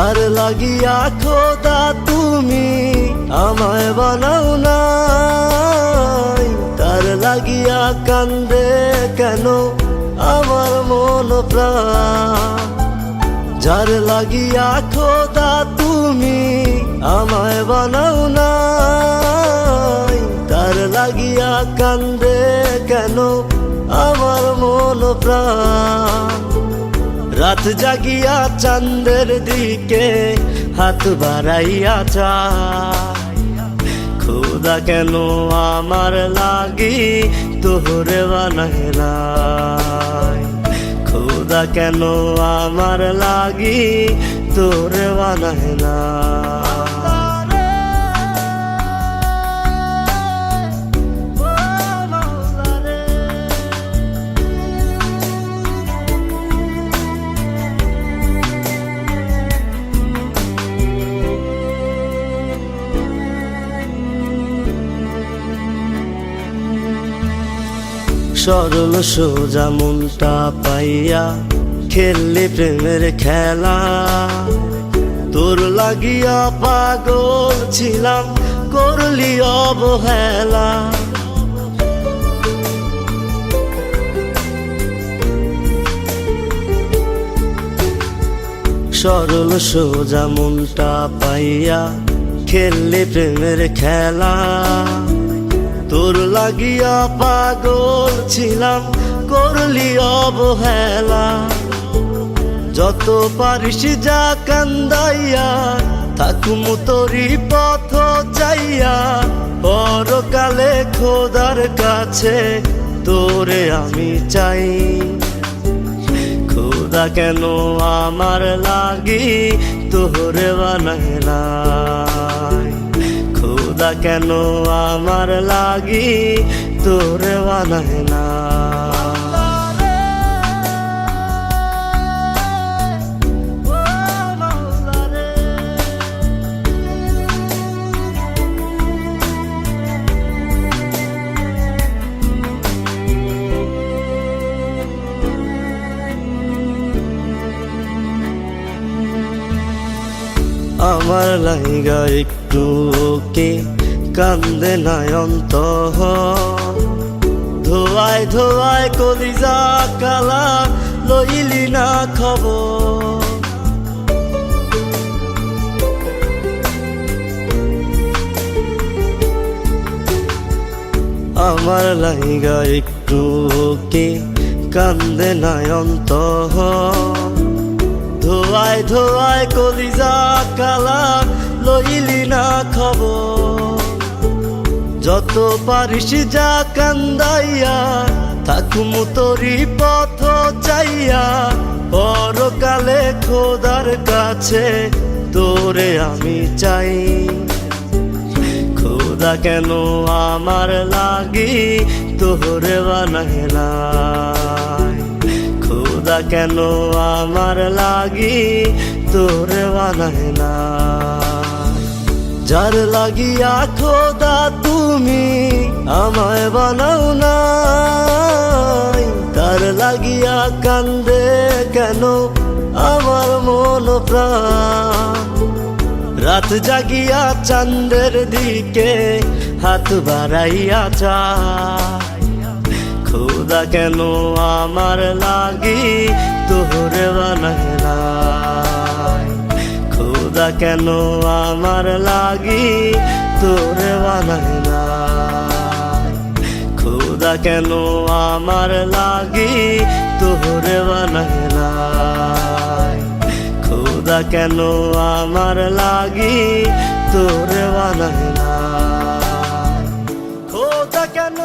যার লাগিয়া খোদা তুমি আমায় বানাও নাই, তার লাগিয়া কান্দে কেন আমার মন প্রাণ। যার লাগিয়া খোদা তুমি আমায় বানাও নাই, তার লাগিয়া কান্দে কেন আমার মন প্রাণ। রাত জাগিয়া চাঁদের দিকে হাত বাড়াইয়া চায়, খোদা কেন আমার লাগি তোরে বানায় নাই, খোদা কেন আমার লাগি তোরে বানায় নাই। সরল সোজা মনটা পাইয়া খেললি প্রেমের খেলা, তোর লাগিয়া পাগল ছিলাম করলি অবহেলা। সরল সোজা মনটা পাইয়া খেললি প্রেমের খেলা, তোর লাগিয়া পাগল ছিলাম করলি অবহেলা। যত পারিস যা কান্দাইয়া থাকুম তোরি পথ চাইয়া, পরকালে খোদার কাছে তোরে আমি চাই। খোদা কেন আমার লাগি তোরে বানায় নাই, খোদা কেন আমার লাগি তোরে বানায় নাই। আমার লাইগা একটু কে কান্দে নয়ন্ত, ধোয়ায় ধোয়ায় কলিজা কালা লইলি না খবর। আমার লাইগা একটু কে কান্দে নয়ন্ত, ধোয়ায় ধোয়ায় কলিজা কালা লইলি না খবর। যত পারিস যা কান্দাইয়া থাকুম তোরি পথ চাইয়া, পরকালে খোদার কাছে তোরে আমি চাই। খোদা কেন আমার লাগি তোরে বানায় নাই, খোদা কেন আমার লাগি তোরে বানায় নাই। যার লাগিয়া খোদা তুমি আমায় বানাও নাই, তার লাগিয়া কান্দে কেন আমার মন প্রাণ। রাত জাগিয়া চাঁদের দিকে হাত বাড়াইয়া চায়, খোদা কেন আমার লাগি তোরে বানায় নাই, খোদা কেন আমার লাগি তোরে বানায় নাই, খোদা কেন আমার লাগি তোরে বানায় নাই, খোদা কেন আমার লাগি তোরে বানায় নাই, খোদা কেন